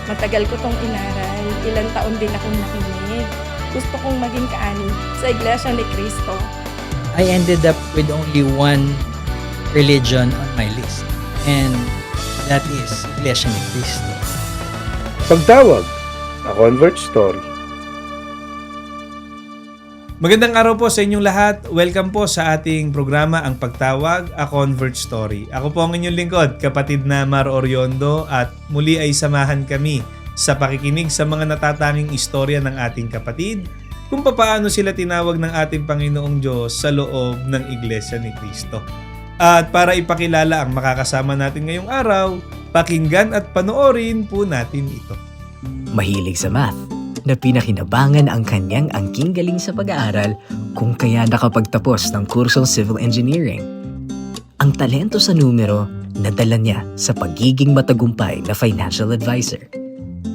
Matagal ko tong inaral, ilang taon din akong nakinig. Gusto kong maging kaani sa Iglesia ni Cristo. I ended up with only one religion on my list, and that is Iglesia ni Cristo. Pagtawag, A Convert Story. Magandang araw po sa inyong lahat. Welcome po sa ating programa Ang Pagtawag, A Convert Story. Ako po ang inyong lingkod, kapatid na Mar Oriondo, at muli ay samahan kami sa pakikinig sa mga natatanging istorya ng ating kapatid kung papaano sila tinawag ng ating Panginoong Diyos sa loob ng Iglesia ni Cristo. At para ipakilala ang makakasama natin ngayong araw, pakinggan at panoorin po natin ito. Mahilig sa math, na pinakinabangan ang kanyang angking galing sa pag-aaral kung kaya nakapagtapos ng kursong Civil Engineering. Ang talento sa numero, nadala niya sa pagiging matagumpay na financial advisor.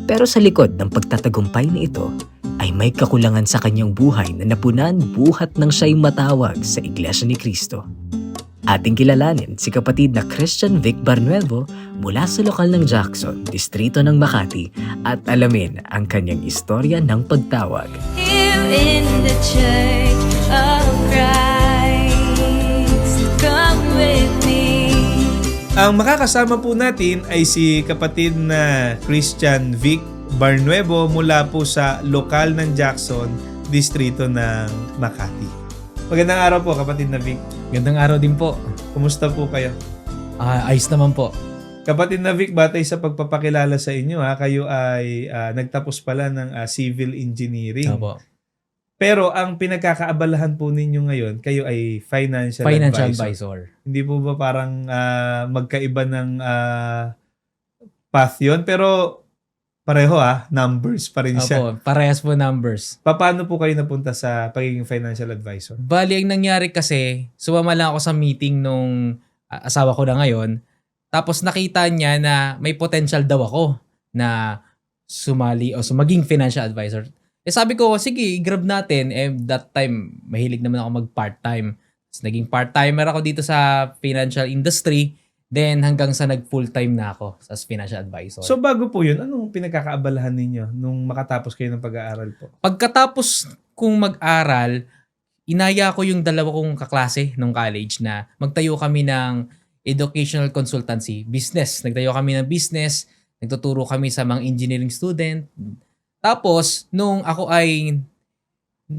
Pero sa likod ng pagtatagumpay na ito, ay may kakulangan sa kanyang buhay na napunan buhat ng siya'y matawag sa Iglesia ni Cristo. Ating kilalanin si kapatid na Christian Vic Barnuevo mula sa lokal ng Jackson, distrito ng Makati, at alamin ang kanyang istorya ng pagtawag. Here in the Church of Christ, come with me. Ang makakasama po natin ay si kapatid na Christian Vic Barnuevo mula po sa lokal ng Jackson, distrito ng Makati. Magandang araw po kapatid na Vic. Gandang araw din po. Kumusta po kayo? Ayos naman po. Kapatid na Vic, batay sa pagpapakilala sa inyo, kayo ay nagtapos pala ng civil engineering. Opo. Pero ang pinagkakaabalahan po ninyo ngayon, kayo ay financial advisor. Hindi po ba parang magkaiba ng path yun? Pero pareho numbers pa rin siya. Opo, parehas po numbers. Paano po kayo napunta sa pagiging financial advisor? Bali, ang nangyari kasi, sumama lang ako sa meeting nung asawa ko na ngayon. Tapos nakita niya na may potential daw ako na sumali o maging financial advisor. Sabi ko, sige, i-grab natin. That time, mahilig naman ako mag-part-time. Tapos naging part-timer ako dito sa financial industry. Then hanggang sa nag-full-time na ako as financial advisor. So bago po yun, anong pinagkakaabalahan ninyo nung makatapos kayo ng pag-aaral po? Pagkatapos kong mag-aral, inaya ko yung dalawa kong kaklase nung college na magtayo kami ng educational consultancy, business. Nagtayo kami ng business, nagtuturo kami sa mga engineering student. Tapos, nung ako ay,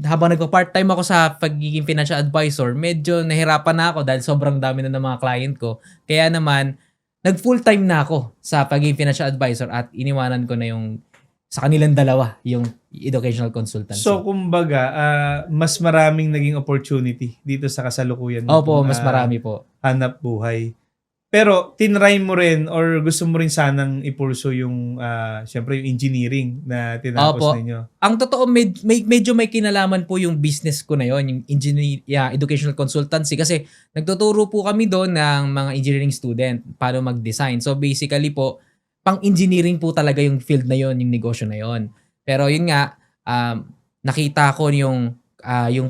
habang nagpa-part-time ako sa pagiging financial advisor, medyo nahirapan na ako dahil sobrang dami na ng mga client ko. Kaya naman, nag-full-time na ako sa pagiging financial advisor at iniwanan ko na yung sa kanilang dalawa, yung educational consultancy. So, kumbaga, mas maraming naging opportunity dito sa kasalukuyan. Opo, mas marami po. Hanap buhay. Pero, tinry mo rin or gusto mo rin sanang ipurso yung, syempre, yung engineering na tinapos ninyo. Ang totoo, medyo may kinalaman po yung business ko na yon, yung educational consultancy. Kasi nagtuturo po kami doon ng mga engineering student paano mag-design. So basically po, pang-engineering po talaga yung field na yon, yung negosyo na yon. Pero yun nga, nakita ko yung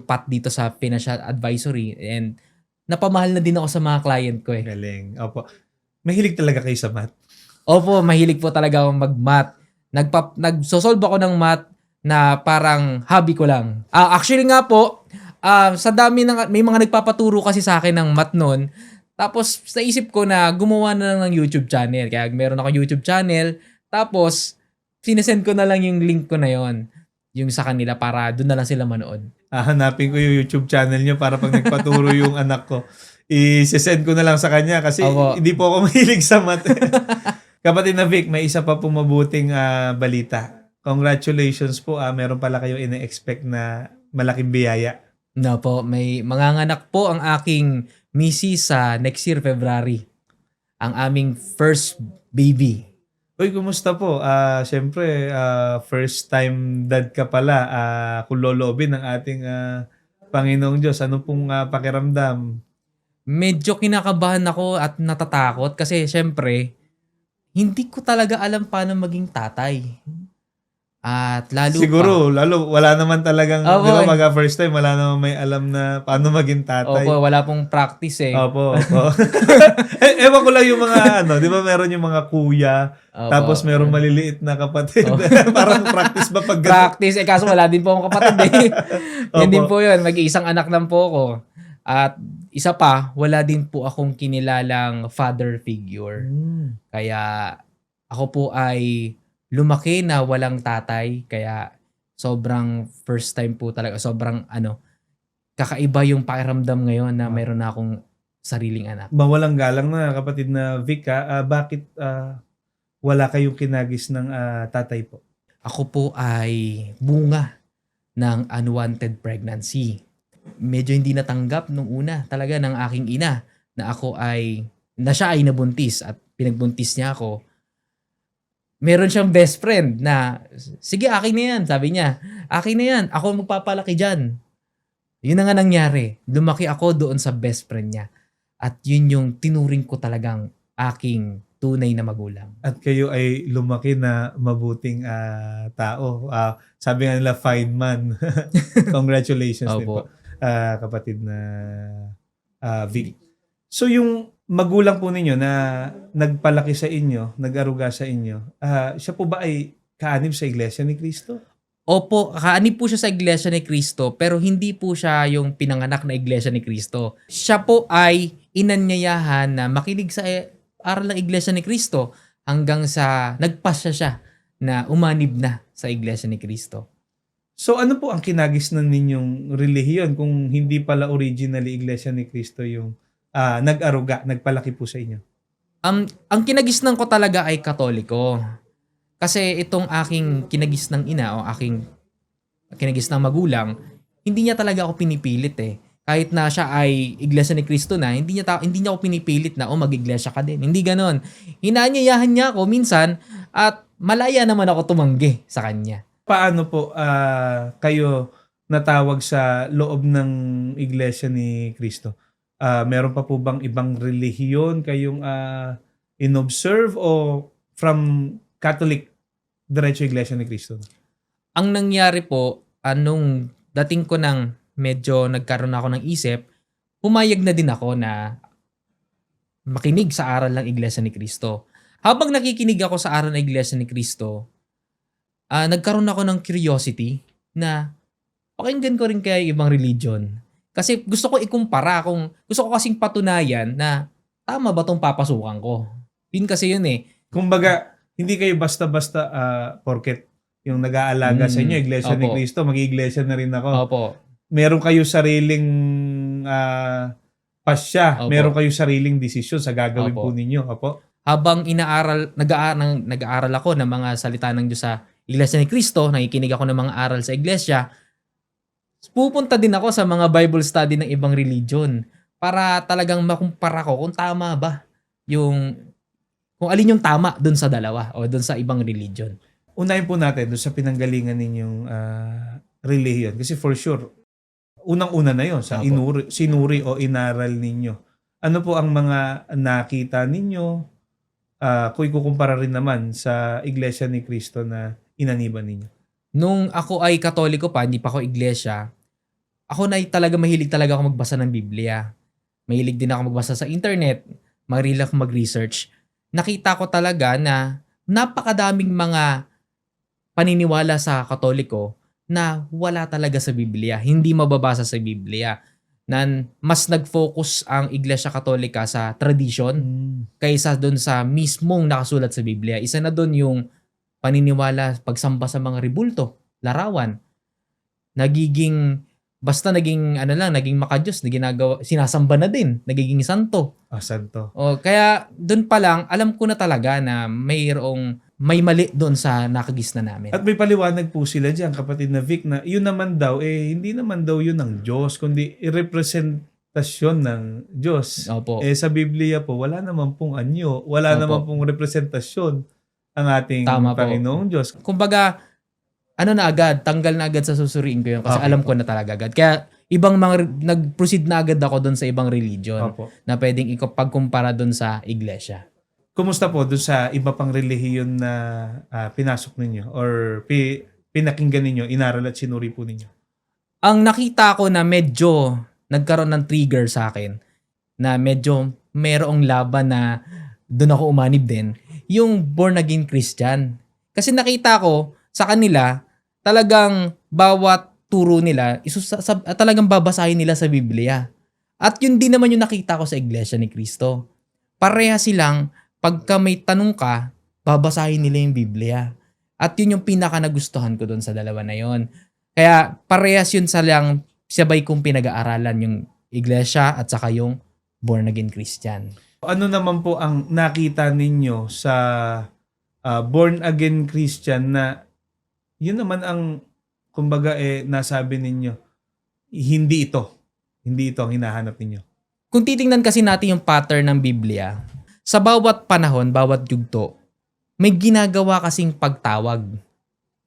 path dito sa financial advisory and napamahal na din ako sa mga client ko eh. Galing. Opo. Mahilig talaga kayo sa math. Opo, mahilig po talaga akong mag-math. Nagsosolve ako ng math na parang hobby ko lang. Actually nga po, sa dami may mga nagpapaturo kasi sa akin ng math noon. Tapos naisip ko na gumawa na lang ng YouTube channel. Kaya meron ako YouTube channel. Tapos sinesend ko na lang yung link ko na yon, yung sa kanila para doon na lang sila manood. Hanapin ko yung YouTube channel nyo para pag nagpaturo yung anak ko, i-send ko na lang sa kanya kasi hindi po ako mahilig sa math. Kapatid na Vic, may isa pa pong mabuting balita. Congratulations po. Meron pala kayo ina-expect na malaking biyaya. No po, may manganganak po ang aking misis sa next year, February. Ang aming first baby. Uy, kumusta po? Siyempre, first time dad ka pala. Kung loloobin ng ating Panginoong Diyos, ano pong pakiramdam? Medyo kinakabahan ako at natatakot kasi siyempre, hindi ko talaga alam paano maging tatay. At lalo Siguro, lalo, wala naman talagang, Opo, di ba, eh. first time, wala naman may alam na paano maging tatay. Opo, wala pong practice eh. Opo. Ewan ko lang yung mga, di ba, meron yung mga kuya, Opo. tapos meron maliliit na kapatid. Parang practice ba pag ganun? Practice eh, kaso wala din po akong kapatid eh. Yan Opo. din po yun, mag-iisang anak lang po ako. At isa pa, wala din po akong kinilalang father figure. Kaya ako po ay lumaki na walang tatay. Kaya sobrang first time po talaga. Sobrang kakaiba yung pakiramdam ngayon na meron na akong sariling anak. Mawalang galang na kapatid na Vic, bakit wala kayong kinagis ng tatay po? Ako po ay bunga ng unwanted pregnancy. Medyo hindi natanggap nung una talaga ng aking ina na siya ay nabuntis at pinagbuntis niya ako. Meron siyang best friend na, sige, akin na yan. Sabi niya, akin na yan. Ako magpapalaki dyan. Yun na nga nangyari. Lumaki ako doon sa best friend niya. At yun yung tinuring ko talagang aking tunay na magulang. At kayo ay lumaki na mabuting tao. Sabi nga nila, fine man. Congratulations din po, Opo. kapatid na Vic. So yung magulang po ninyo na nagpalaki sa inyo, nag-aruga sa inyo, siya po ba ay kaanib sa Iglesia ni Cristo? Opo, kaanib po siya sa Iglesia ni Cristo pero hindi po siya yung pinanganak na Iglesia ni Cristo. Siya po ay inanyayahan na makinig sa aral ng Iglesia ni Cristo hanggang sa nagpasya siya na umanib na sa Iglesia ni Cristo. So ano po ang kinagis ng ninyong relihiyon kung hindi pala originally Iglesia ni Cristo yung nag-aruga, nagpalaki po sa inyo? Ang kinagisnan ko talaga ay Katoliko. Kasi itong aking kinagisnang ina o aking kinagisnang magulang, hindi niya talaga ako pinipilit eh. Kahit na siya ay Iglesia ni Cristo na, hindi niya ako pinipilit na mag-iglesia ka din. Hindi ganon. Hinanyayahan niya ako minsan at malaya naman ako tumanggi sa kanya. Paano po kayo natawag sa loob ng Iglesia ni Cristo? Meron pa po bang ibang relihiyon kayong inobserve o from Catholic diretso Iglesia ni Cristo? Ang nangyari po, anong dating ko ng medyo nagkaroon ako ng isip, pumayag na din ako na makinig sa aral ng Iglesia ni Cristo. Habang nakikinig ako sa aral ng Iglesia ni Cristo, nagkaroon ako ng curiosity na pakinggan ko rin kaya ibang religion. Kasi gusto ko ikumpara, gusto ko kasing patunayan na tama ba tong papasukan ko. Yun kasi yun eh. Kumbaga, hindi kayo basta-basta porket yung nag-aalaga sa inyo, Iglesia ni Opo. Cristo, mag-iglesia na rin ako. Opo. Meron kayo sariling pasya, Opo. meron kayo sariling desisyon sa gagawin Opo. po ninyo. Opo. Habang nag-aaral ako ng mga salita ng Diyos sa Iglesia ni Cristo, nakikinig ako ng mga aral sa iglesia, pupunta din ako sa mga Bible study ng ibang religion para talagang makumpara ko kung tama ba kung alin yung tama dun sa dalawa o dun sa ibang religion. Unahin po natin doon sa pinanggalingan ninyong relihiyon. Kasi for sure, unang-una na yon sa Opo. sinuri o inaral ninyo. Ano po ang mga nakita ninyo kung ikukumpara rin naman sa Iglesia ni Cristo na inaniban ninyo? Nung ako ay Katoliko pa, hindi pa ako iglesia, ako na talaga mahilig talaga ako magbasa ng Biblia. Mahilig din ako magbasa sa internet, mahilig ako mag-research. Nakita ko talaga na napakadaming mga paniniwala sa Katoliko na wala talaga sa Biblia, hindi mababasa sa Biblia. Na mas nag-focus ang Iglesia Katolika sa tradition kaysa doon sa mismong nakasulat sa Biblia. Isa na doon yung paniniwala, pagsamba sa mga ribulto, larawan. Naging makadiyos, na sinasamba na din, nagiging santo. Santo. O, kaya doon pa lang, alam ko na talaga na may mali doon sa nakagisna namin. At may paliwanag po sila dyan, kapatid na Vic, na yun naman daw, hindi naman daw yun ng Diyos, kundi representasyon ng Diyos. Opo. Sa Biblia po, wala naman pong anyo, wala Opo. naman pong representasyon ang ating Tama po. Panginoong Diyos. Kumbaga, tanggal na agad sa susuriin ko yun kasi Okay alam po. ko na talaga agad. Kaya ibang nag-proceed na agad ako doon sa ibang religion Opo. na pwedeng pagkumpara doon sa iglesia. Kumusta po doon sa iba pang relihiyon na pinasok ninyo or pinakinggan ninyo, inaral at sinuri po ninyo? Ang nakita ko na medyo nagkaroon ng trigger sa akin, na medyo merong laban na doon ako umanib din, yung born again Christian. Kasi nakita ko sa kanila, talagang bawat turo nila, talagang babasahin nila sa Biblia. At yun din naman yung nakita ko sa Iglesia ni Cristo. Pareha silang, pagka may tanong ka, babasahin nila yung Biblia. At yun yung pinaka nagustuhan ko doon sa dalawa na yon. Kaya parehas yun sa lang sabay kong pinag-aaralan yung Iglesia at saka yung born again Christian. Ano naman po ang nakita ninyo sa born again Christian na yun naman ang kumbaga nasabi ninyo, hindi ito ang hinahanap ninyo? Kung titingnan kasi natin yung pattern ng Biblia, sa bawat panahon, bawat yugto, may ginagawa kasing pagtawag.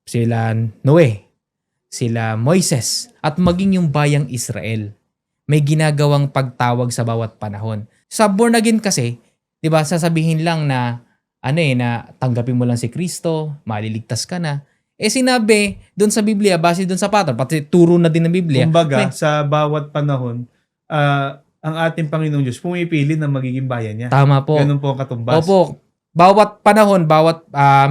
Sila Noe, sila Moises, at maging yung bayang Israel. May ginagawang pagtawag sa bawat panahon. Sa born again kasi, 'di ba, sasabihin lang na na tanggapin mo lang si Kristo, maliligtas ka na. Sinabi doon sa Biblia, base doon sa pattern, pati turo na din ng Biblia. Kumbaga, sa bawat panahon, ang ating Panginoong Diyos pumipili na magiging bayan niya. Tama po. Ganun po ang katumbas. Opo. Bawat panahon,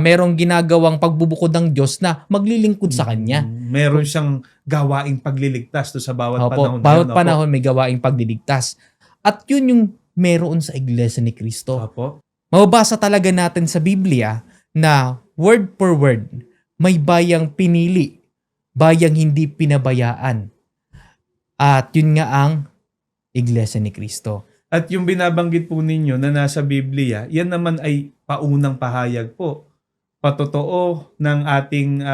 merong ginagawang pagbubukod ng Diyos na maglilingkod sa Kanya. Meron siyang gawaing pagliligtas to sa bawat panahon. Bawat panahon may gawaing pagliligtas. At yun yung meron sa Iglesia ni Cristo. Opo. Mababasa talaga natin sa Biblia na word for word, may bayang pinili, bayang hindi pinabayaan. At yun nga ang Iglesia ni Cristo. At yung binabanggit po ninyo na nasa Biblia, yan naman ay paunang pahayag po. Patotoo ng ating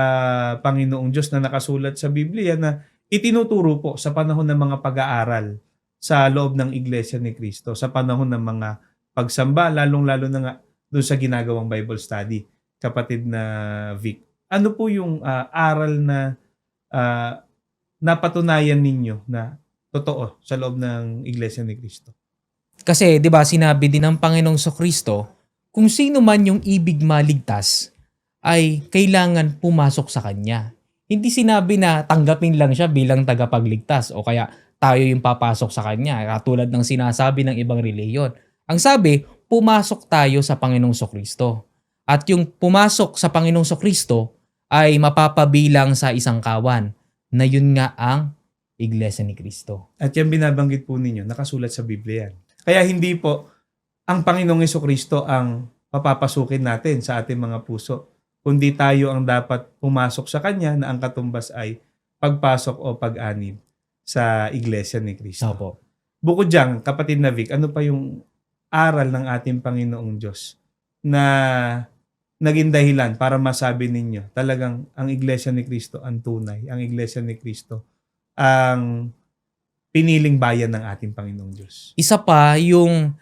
Panginoong Diyos na nakasulat sa Biblia na itinuturo po sa panahon ng mga pag-aaral sa loob ng Iglesia ni Cristo, sa panahon ng mga pagsamba, lalong-lalo na nga doon sa ginagawang Bible study, kapatid na Vic. Ano po yung aral na napatunayan ninyo na totoo sa loob ng Iglesia ni Cristo? Kasi 'di ba sinabi din ng Panginoong Kristo, kung sino man yung ibig maligtas ay kailangan pumasok sa Kanya. Hindi sinabi na tanggapin lang siya bilang tagapagligtas o kaya tayo yung papasok sa Kanya, katulad ng sinasabi ng ibang reliyon. Ang sabi, pumasok tayo sa Panginoong Kristo. At yung pumasok sa Panginoong Kristo ay mapapabilang sa isang kawan na yun nga ang Iglesia ni Cristo. At yan binabanggit po ninyo, nakasulat sa Biblia yan. Kaya hindi po ang Panginoong Kristo ang papapasukin natin sa ating mga puso, kundi tayo ang dapat pumasok sa Kanya na ang katumbas ay pagpasok o pag-anib sa Iglesia ni Cristo. Opo. Bukod dyan, kapatid na Vic, ano pa yung aral ng ating Panginoong Diyos na naging dahilan para masabi ninyo talagang ang Iglesia ni Cristo ang tunay, ang Iglesia ni Cristo ang piniling bayan ng ating Panginoong Diyos? Isa pa yung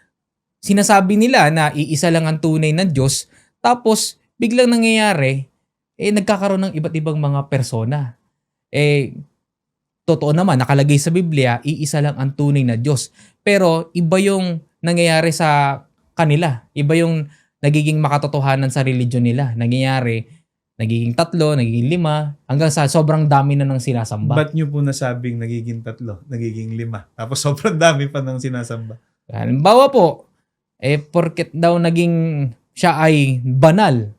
sinasabi nila na iisa lang ang tunay na Diyos, tapos biglang nangyayari, nagkakaroon ng iba't ibang mga persona. Totoo naman, nakalagay sa Biblia, iisa lang ang tunay na Diyos. Pero iba yung nangyayari sa kanila. Iba yung nagiging makatotohanan sa religion nila. Nangyayari, nagiging 3, nagiging 5, hanggang sa sobrang dami na ng sinasamba. Ba't nyo po nasabing nagiging 3, nagiging 5, tapos sobrang dami pa ng sinasamba? Halimbawa po, porket daw naging siya ay banal,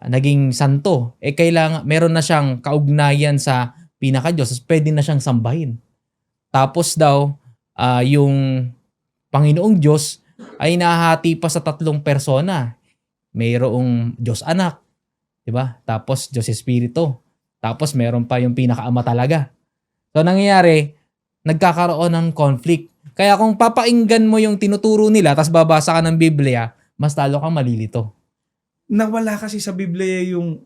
naging santo, kailangan, meron na siyang kaugnayan sa pinaka-Diyos, pwede na siyang sambahin. Tapos daw, yung Panginoong Diyos ay nahati pa sa 3 persona. Mayroong Diyos Anak, diba? Tapos Diyos Espiritu. Tapos meron pa yung pinakaama talaga. So nangyayari, nagkakaroon ng conflict. Kaya kung papainggan mo yung tinuturo nila, tapos babasa ka ng Biblia, mas talo kang malilito. Nawala kasi sa Biblia yung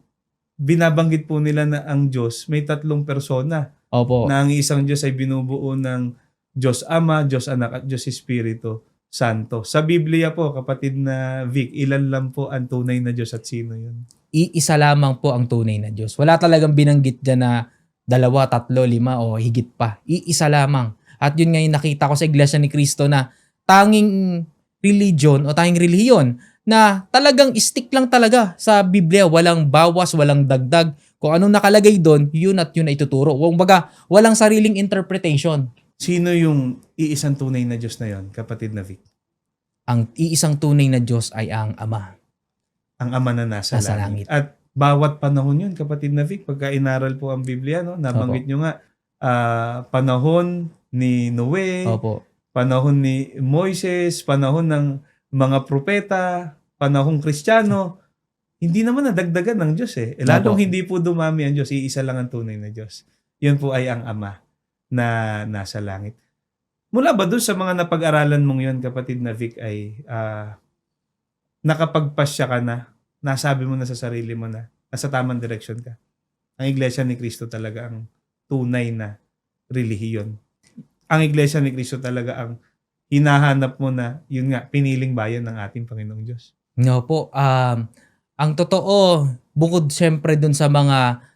binabanggit po nila na ang Diyos may 3 persona. Opo. Na ang isang Diyos ay binubuo ng Diyos Ama, Diyos Anak at Diyos Espiritu Santo. Sa Biblia po, kapatid na Vic, ilan lang po ang tunay na Diyos at sino yun? Iisa lamang po ang tunay na Diyos. Wala talagang binanggit dyan na 2, 3, 5 o higit pa. Iisa lamang. At yun nga yung nakita ko sa Iglesia ni Cristo na tanging religion o tanging relihiyon na talagang stick lang talaga sa Biblia. Walang bawas, walang dagdag, Kung anong nakalagay doon, yun at yun ay ituturo. Kumbaga, walang sariling interpretation. Sino yung iisang tunay na Diyos na yon, kapatid na Vic? Ang iisang tunay na Diyos ay ang Ama. Ang Ama na nasa Nasa langit. langit. At bawat panahon yun, kapatid na Vic, pagka inaral po ang Biblia, no, nabanggit nyo nga, panahon ni Noe, Opo. panahon ni Moises, panahon ng mga propeta, panahong Kristiyano, hindi naman nadagdagan ng Diyos eh. Lalong Opo. hindi po dumami ang Diyos, iisa lang ang tunay na Diyos. Yun po ay ang Ama na nasa langit. Mula ba doon sa mga napag-aralan mong yun, kapatid na Vic, ay nakapagpasya ka na, nasabi mo na sa sarili mo na nasa tamang direksyon ka? Ang Iglesia ni Cristo talaga ang tunay na relihiyon. Ang Iglesia ni Cristo talaga ang hinahanap mo na, yun nga, piniling bayan ng ating Panginoong Diyos. No po. Ang totoo, bukod siyempre dun sa mga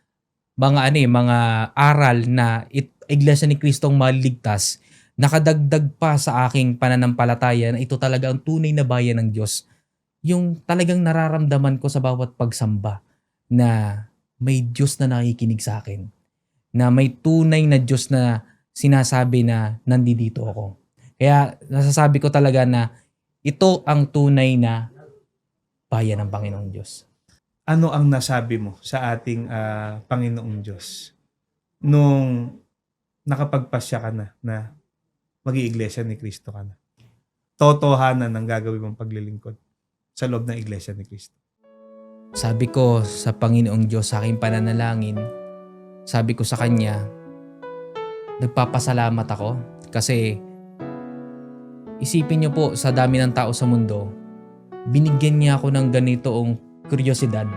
aral na Iglesia ni Kristong maliligtas, nakadagdag pa sa aking pananampalataya na ito talaga ang tunay na bayan ng Diyos. Yung talagang nararamdaman ko sa bawat pagsamba na may Diyos na nakikinig sa akin. Na may tunay na Diyos na sinasabi na nandito ako. Kaya nasasabi ko talaga na ito ang tunay na bayan ng Panginoong Diyos. Ano ang nasabi mo sa ating Panginoong Diyos nung nakapagpasya ka na mag-iiglesia ni Cristo ka na? Totohanan ang gagawin mong paglilingkod sa loob ng Iglesia ni Cristo. Sabi ko sa Panginoong Diyos sa aking pananalangin, sabi ko sa Kanya, nagpapasalamat ako kasi isipin niyo po sa dami ng tao sa mundo, binigyan niya ako ng ganitoong kuryosidad.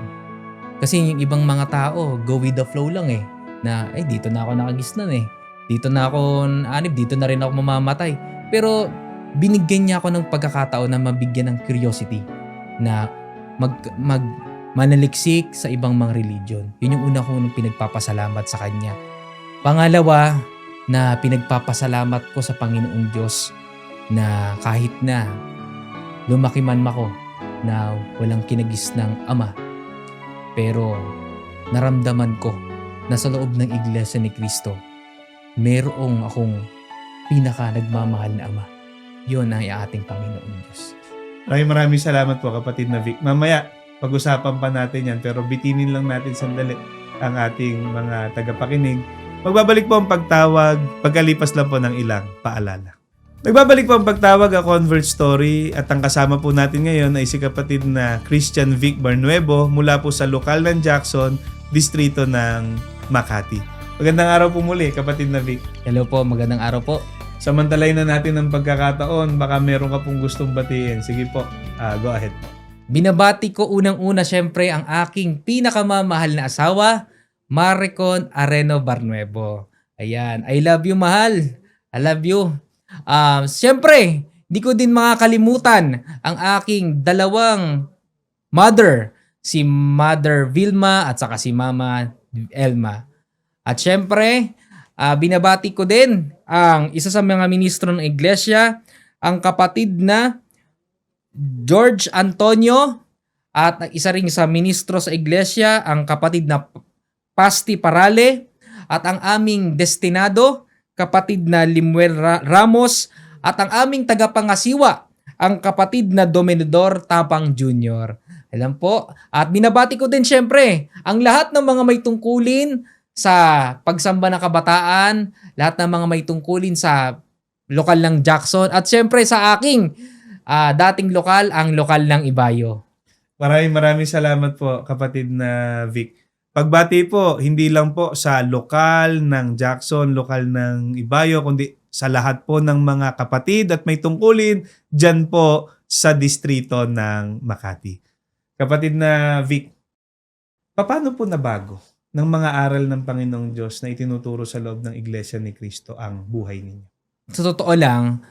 Kasi yung ibang mga tao, go with the flow lang eh. Na, dito na ako nakagisnan eh. Dito na ako anib, dito na rin ako mamamatay. Pero binigyan niya ako ng pagkakataon na mabigyan ng curiosity na manaliksik sa ibang mga religion. Yun yung una kong pinagpapasalamat sa Kanya. Pangalawa, na pinagpapasalamat ko sa Panginoong Diyos na kahit na lumaki man ako na walang kinagis ng Ama, pero naramdaman ko na sa loob ng Iglesia ni Cristo, merong akong pinaka nagmamahal na Ama. Yun ang ating Panginoong Diyos. Maraming salamat po, kapatid na Vic. Mamaya, pag-usapan pa natin yan, pero bitinin lang natin sandali ang ating mga tagapakinig. Magbabalik po ang pagtawag, pagkalipas lang po ng ilang paalala. Nagbabalik po ang pagtawag, a Convert Story, at ang kasama po natin ngayon ay si kapatid na Christian Vic Barnuevo mula po sa lokal ng Jackson, distrito ng Makati. Magandang araw po muli, kapatid na Vic. Hello po, magandang araw po. Samantalayin na natin ang pagkakataon, baka meron ka pong gustong batiin. Sige po, go ahead. Binabati ko unang-una syempre ang aking pinakamamahal na asawa, Maricon Areno Barnuevo. Ayan, I love you, mahal. I love you. Syempre, di ko din makakalimutan ang aking dalawang mother, si Mother Vilma at saka si Mama Elma. At syempre, binabati ko din ang isa sa mga ministro ng iglesia, ang kapatid na George Antonio, at isa ring sa ministro sa iglesia, ang kapatid na Pasti Parale, at ang aming destinado, kapatid na Limuel Ramos, at ang aming tagapangasiwa, ang kapatid na Dominador Tapang Jr. Alam po, at binabati ko din syempre ang lahat ng mga may tungkulin sa pagsamba ng kabataan, lahat ng mga may tungkulin sa lokal ng Jackson, at syempre sa aking dating lokal, ang lokal ng Ibayo. Maraming salamat po, kapatid na Vic. Pagbati po, hindi lang po sa lokal ng Jackson, lokal ng Ibayo, kundi sa lahat po ng mga kapatid at may tungkulin dyan po sa distrito ng Makati. Kapatid na Vic, paano po nabago ng mga aral ng Panginoong Diyos na itinuturo sa loob ng Iglesia ni Cristo ang buhay ninyo? Sa totoo lang,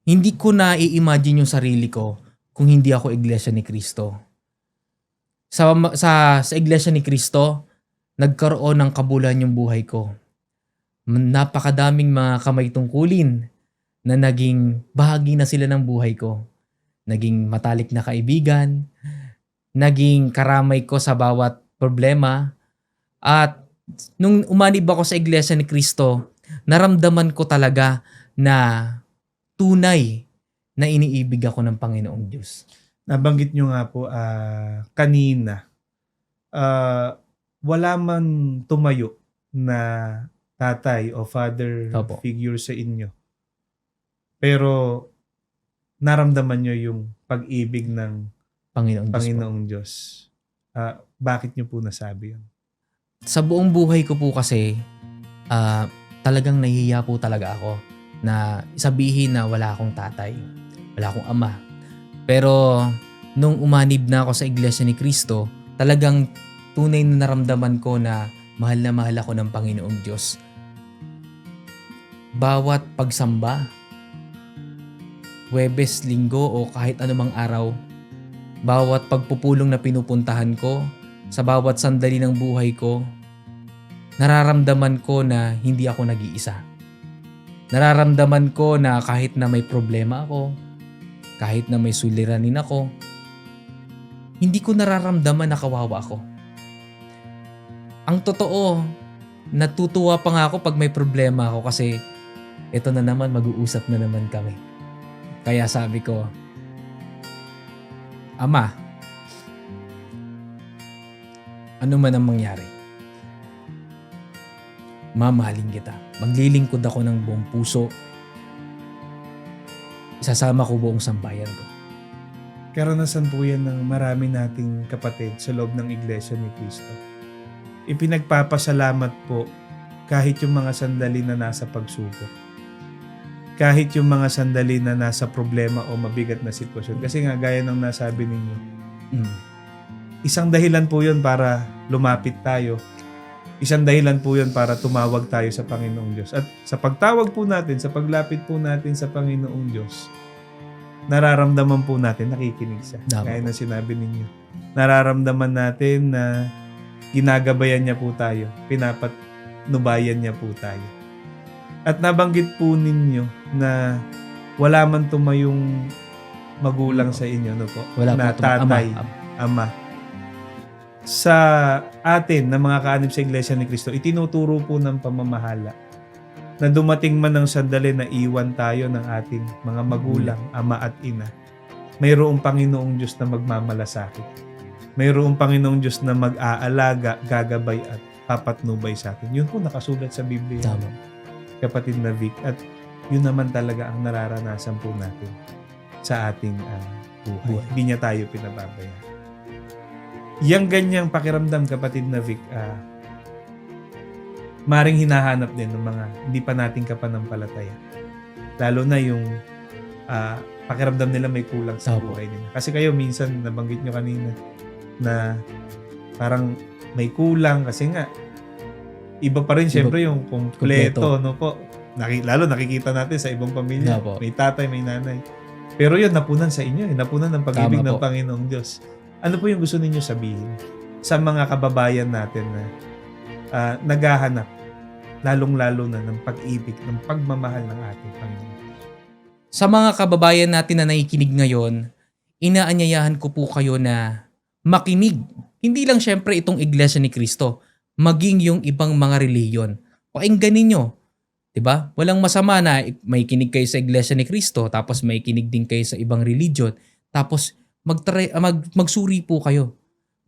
hindi ko na i-imagine yung sarili ko kung hindi ako Iglesia ni Cristo. Sa Iglesia ni Cristo, nagkaroon ng kabuluhan yung buhay ko. Napakadaming mga kamay tungkulin na naging bahagi na sila ng buhay ko. Naging matalik na kaibigan, naging karamay ko sa bawat problema, At nung umanib ako sa Iglesia ni Cristo, naramdaman ko talaga na tunay na iniibig ako ng Panginoong Diyos. Nabanggit nyo nga po kanina, wala man tumayo na tatay o father Opo. figure sa inyo. Pero naramdaman nyo yung pag-ibig ng Panginoong Diyos po. Panginoong Diyos. Bakit nyo po nasabi yun? Sa buong buhay ko po kasi, talagang nahihiya po talaga ako na sabihin na wala akong tatay, wala akong ama. Pero nung umanib na ako sa Iglesia ni Cristo, talagang tunay na naramdaman ko na mahal ako ng Panginoong Diyos. Bawat pagsamba, Huwebes, Linggo o kahit anumang araw, bawat pagpupulong na pinupuntahan ko, sa bawat sandali ng buhay ko, nararamdaman ko na hindi ako nag-iisa. Nararamdaman ko na kahit na may problema ako, kahit na may suliranin ako, hindi ko nararamdaman na kawawa ako. Ang totoo, natutuwa pa nga ako pag may problema ako kasi ito na naman, mag-uusap na naman kami. Kaya sabi ko, Ama, ano man ang mangyari, mamahalin kita. Maglilingkod ako ng buong puso. Isasama ko buong sambayan ko. Karanasan po yan ng marami nating kapatid sa loob ng Iglesia ni Cristo. Ipinagpapasalamat po kahit yung mga sandali na nasa pagsubok. Kahit yung mga sandali na nasa problema o mabigat na sitwasyon. Kasi nga, gaya ng nasabi ninyo, isang dahilan po yun para lumapit tayo. Isang dahilan po yun para tumawag tayo sa Panginoong Diyos. At sa pagtawag po natin, sa paglapit po natin sa Panginoong Diyos, nararamdaman po natin, nakikinig siya. Gaya ng sinabi ninyo. Nararamdaman natin na ginagabayan niya po tayo. Pinapatnubayan niya po tayo. At nabanggit po ninyo na wala man tumayong magulang sa inyo, no po? Wala na po tatay, ama. Sa atin na mga kaanib sa Iglesia ni Cristo, itinuturo po ng pamamahala na dumating man ng sandali na iwan tayo ng ating mga magulang, ama at ina. Mayroong Panginoong Diyos na magmamalasakit. Mayroong Panginoong Diyos na mag-aalaga, gagabay at papatnubay sa atin. Yun po nakasulat sa Biblia. Tama. Kapatid na Vic, at yun naman talaga ang nararanasan po natin sa ating buhay. Hindi niya tayo pinababayaan. Yang ganyang pakiramdam, kapatid na Vic, maring hinahanap din ng mga hindi pa nating kapanampalataya. Lalo na yung pakiramdam nila may kulang sa buhay nila. Kasi kayo minsan, nabanggit nyo kanina, na parang may kulang kasi nga, iba pa rin syempre yung kumpleto, no po. Lalo nakikita natin sa ibang pamilya. May tatay, may nanay. Pero yun, napunan sa inyo. Napunan ng pag-ibig ng Panginoong Diyos. Ano po yung gusto ninyo sabihin sa mga kababayan natin na naghahanap, lalong-lalo na ng pag-ibig, ng pagmamahal ng ating Panginoon? Sa mga kababayan natin na nakikinig ngayon, inaanyayahan ko po kayo na makinig. Hindi lang syempre itong Iglesia ni Cristo, maging yung ibang mga reliyon. Pakinggan ninyo. Diba? Walang masama na may kinig kayo sa Iglesia ni Cristo, tapos may kinig din kayo sa ibang religion, tapos magsuri po kayo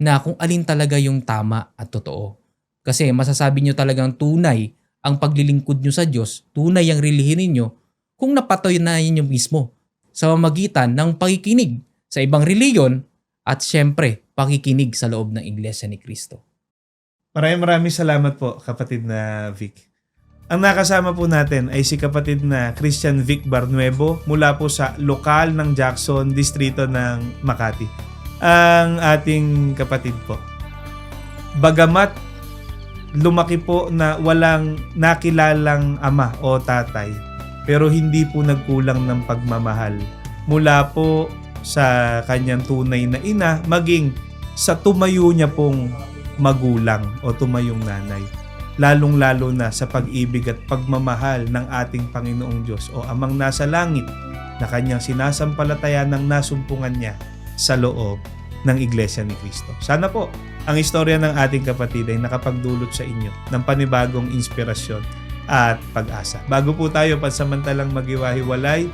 na kung alin talaga yung tama at totoo. Kasi masasabi nyo talagang tunay ang paglilingkod nyo sa Diyos, tunay ang relihiyon ninyo, kung napatunayan nyo mismo sa pamamagitan ng pakikinig sa ibang reliyon at syempre, pakikinig sa loob ng Iglesia ni Cristo. Maraming salamat po, kapatid na Vic. Ang nakasama po natin ay si kapatid na Christian Vic Barnuevo mula po sa lokal ng Jackson, distrito ng Makati. Ang ating kapatid po. Bagamat lumaki po na walang nakilalang ama o tatay, pero hindi po nagkulang ng pagmamahal mula po sa kanyang tunay na ina, maging sa tumayo niya pong magulang o tumayong nanay. Lalong-lalo na sa pag-ibig at pagmamahal ng ating Panginoong Diyos o Amang nasa langit na kanyang sinasampalatayan ng nasumpungan niya sa loob ng Iglesia ni Cristo. Sana po ang istorya ng ating kapatid ay nakapagdulot sa inyo ng panibagong inspirasyon at pag-asa. Bago po tayo pansamantalang maghiwa-hiwalay,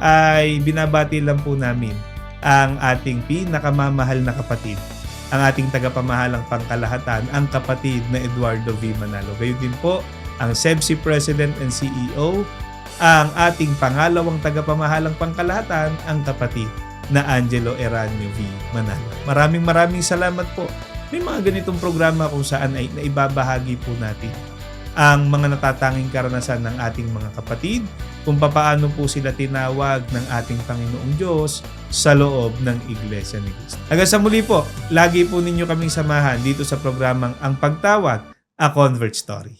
ay binabati lang po namin ang ating pinakamamahal na kapatid, ang ating tagapamahalang pangkalahatan, ang kapatid na Eduardo V. Manalo. Gayon din po ang SEBSI President and CEO, ang ating pangalawang tagapamahalang pangkalahatan, ang kapatid na Angelo Eranio V. Manalo. Maraming salamat po. May mga ganitong programa kung saan ay naibabahagi po natin ang mga natatanging karanasan ng ating mga kapatid, kung papaano po sila tinawag ng ating Panginoong Diyos sa loob ng Iglesia ni Cristo. Hanggang sa muli po, lagi po ninyo kaming samahan dito sa programang Ang Pagtawag, A Convert Story.